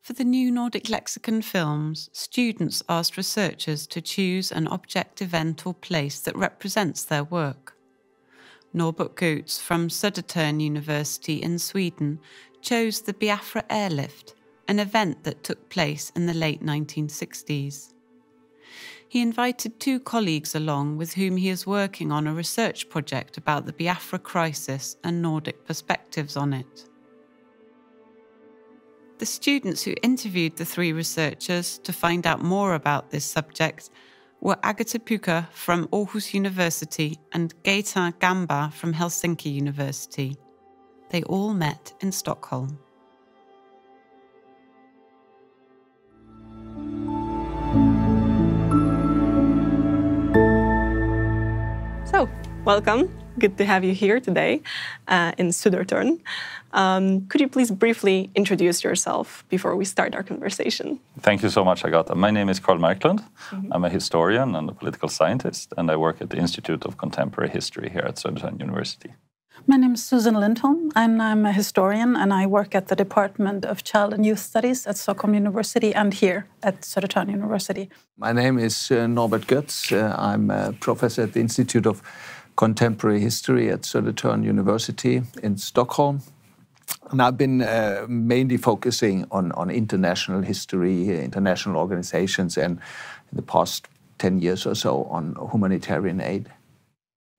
For the new Nordic Lexicon films, students asked researchers to choose an object, event or place that represents their work. Norbert Goetz from Södertörn University in Sweden chose the Biafra airlift, an event that took place in the late 1960s. He invited two colleagues along with whom he is working on a research project about the Biafra crisis and Nordic perspectives on it. The students who interviewed the three researchers to find out more about this subject were Agatha Pukka from Aarhus University and Gaetan Gamba from Helsinki University. They all met in Stockholm. So, welcome. Good to have you here today in Södertörn. Could you please briefly introduce yourself before we start our conversation? Thank you so much, Agatha. My name is Carl Marklund. I'm a historian and a political scientist, and I work at the Institute of Contemporary History here at Södertörn University. My name is Susan Lindholm, and I'm a historian, and I work at the Department of Child and Youth Studies at Stockholm University and here at Södertörn University. My name is Norbert Goetz. I'm a professor at the Institute of Contemporary History at Södertörn University in Stockholm. And I've been mainly focusing on international history, international organizations, and in the past 10 years or so on humanitarian aid.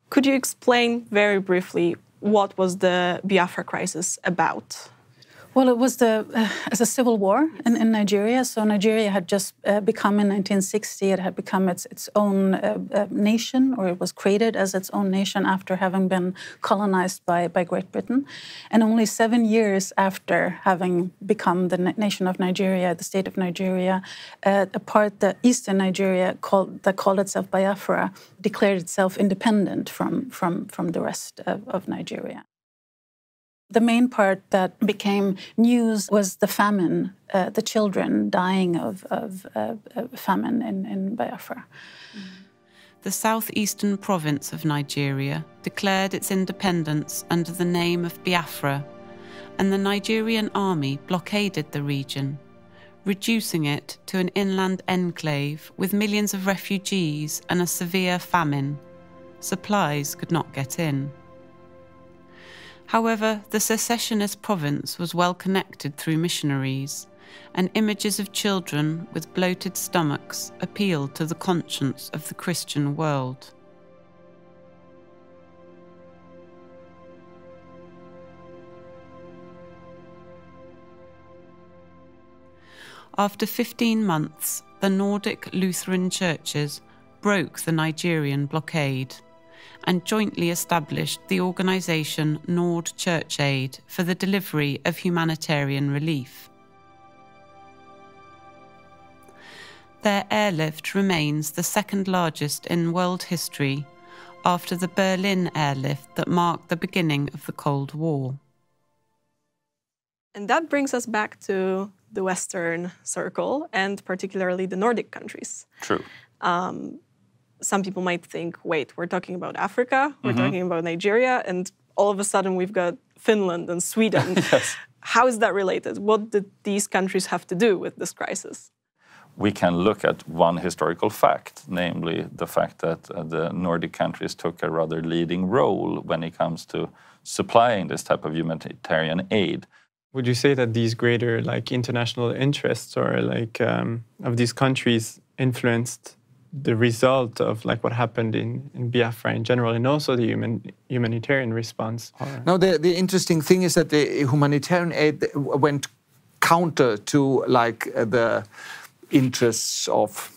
Could you explain very briefly what was the Biafra crisis about? Well, it was as a civil war in Nigeria. So Nigeria had just become, in 1960, it had become its own nation, or it was created as its own nation after having been colonized by Great Britain. And only 7 years after having become the nation of Nigeria, the state of Nigeria, the eastern Nigeria that called itself Biafra declared itself independent from the rest of Nigeria. The main part that became news was the famine, the children dying of famine in Biafra. The southeastern province of Nigeria declared its independence under the name of Biafra, and the Nigerian army blockaded the region, reducing it to an inland enclave with millions of refugees and a severe famine. Supplies could not get in. However, the secessionist province was well connected through missionaries, and images of children with bloated stomachs appealed to the conscience of the Christian world. After 15 months, the Nordic Lutheran churches broke the Nigerian blockade and jointly established the organisation Nord Church Aid for the delivery of humanitarian relief. Their airlift remains the second largest in world history after the Berlin airlift that marked the beginning of the Cold War. And that brings us back to the Western Circle, and particularly the Nordic countries. True. Some people might think, wait, we're talking about Africa, we're talking about Nigeria, and all of a sudden we've got Finland and Sweden. Yes. How is that related? What did these countries have to do with this crisis? We can look at one historical fact, namely the fact that the Nordic countries took a rather leading role when it comes to supplying this type of humanitarian aid. Would you say that these greater international interests or of these countries influenced the result of what happened in Biafra in general, and also the humanitarian response? No, the interesting thing is that the humanitarian aid went counter to the interests of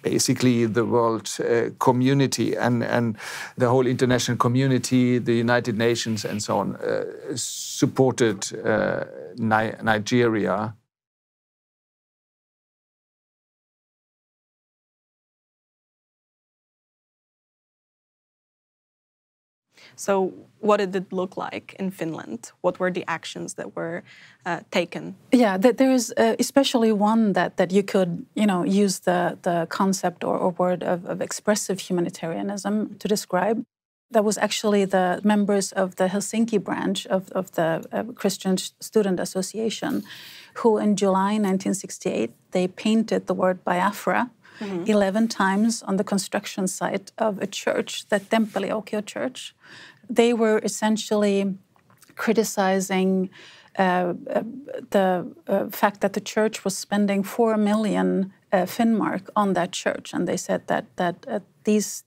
basically the world community and the whole international community, the United Nations and so on, supported Nigeria. So what did it look like in Finland? What were the actions that were taken? Yeah, there is especially one that you could, use the concept or word of expressive humanitarianism to describe. That was actually the members of the Helsinki branch of the Christian Student Association, who in July 1968, they painted the word Biafra 11 times on the construction site of a church, the Temppeli-Aukio church. They were essentially criticizing the fact that the church was spending 4 million Finnmark on that church, and they said that these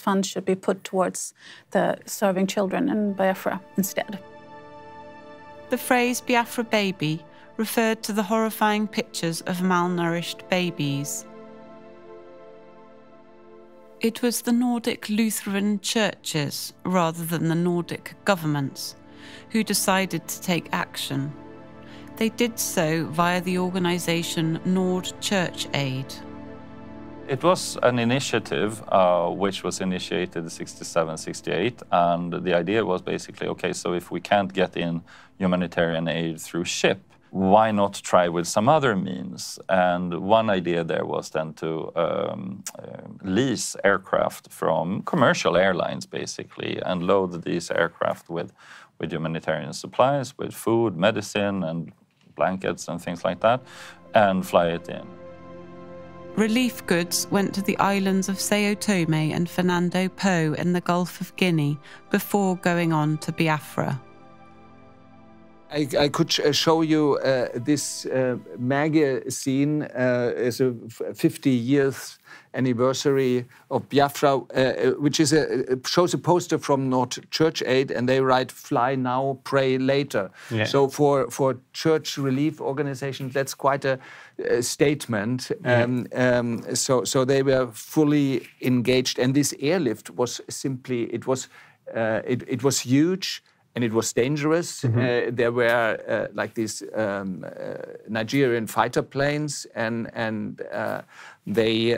funds should be put towards the serving children in Biafra instead. The phrase Biafra baby referred to the horrifying pictures of malnourished babies. It was the Nordic Lutheran churches, rather than the Nordic governments, who decided to take action. They did so via the organisation Nord Church Aid. It was an initiative which was initiated in 67, 68, and the idea was basically, okay, so if we can't get in humanitarian aid through ship, why not try with some other means? And one idea there was then to lease aircraft from commercial airlines, basically, and load these aircraft with humanitarian supplies, with food, medicine, and blankets and things like that, and fly it in. Relief goods went to the islands of Sao Tome and Fernando Po in the Gulf of Guinea before going on to Biafra. I could show you this magazine as a 50 years anniversary of Biafra, which is shows a poster from Nord Church Aid, and they write "Fly now, pray later." Yeah. So for church relief organizations, that's quite a statement. Yeah. So they were fully engaged, and this airlift was simply it was huge. And it was dangerous. There were like these Nigerian fighter planes, and they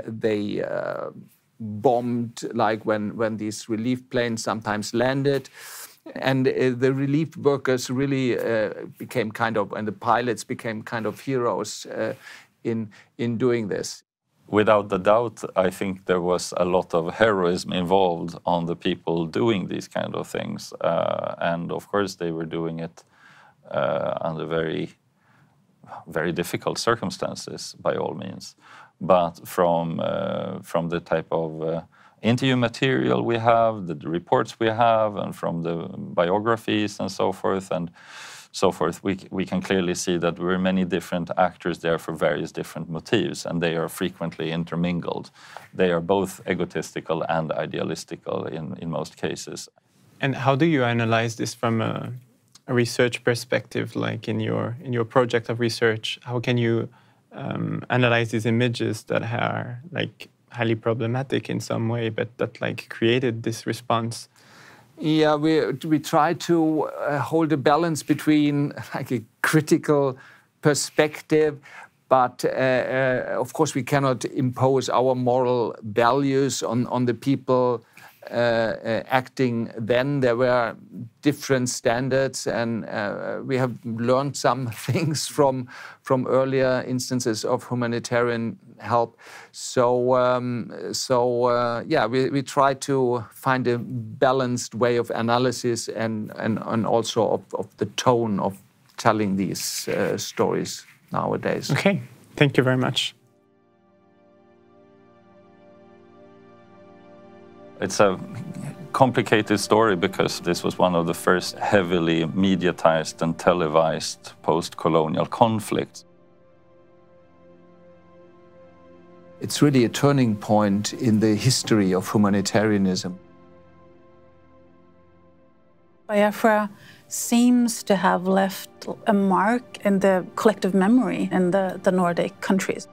bombed like when these relief planes sometimes landed, and the relief workers really became kind of, and the pilots became kind of heroes in doing this. Without a doubt, I think there was a lot of heroism involved on the people doing these kind of things. And of course, they were doing it under very, very difficult circumstances, by all means. But from the type of interview material we have, the reports we have, and from the biographies and so forth, we can clearly see that there were many different actors there for various different motives, and they are frequently intermingled. They are both egotistical and idealistical in most cases. And how do you analyze this from a research perspective, like in your project of research? How can you analyze these images that are like highly problematic in some way, but that like created this response? Yeah, we try to hold a balance between like a critical perspective, but of course we cannot impose our moral values on the people acting then. There were different standards, and we have learned some things from earlier instances of humanitarian help. So yeah, we try to find a balanced way of analysis and also of the tone of telling these stories nowadays. Okay, thank you very much. It's a complicated story because this was one of the first heavily mediatized and televised post-colonial conflicts. It's really a turning point in the history of humanitarianism. Biafra seems to have left a mark in the collective memory in the Nordic countries.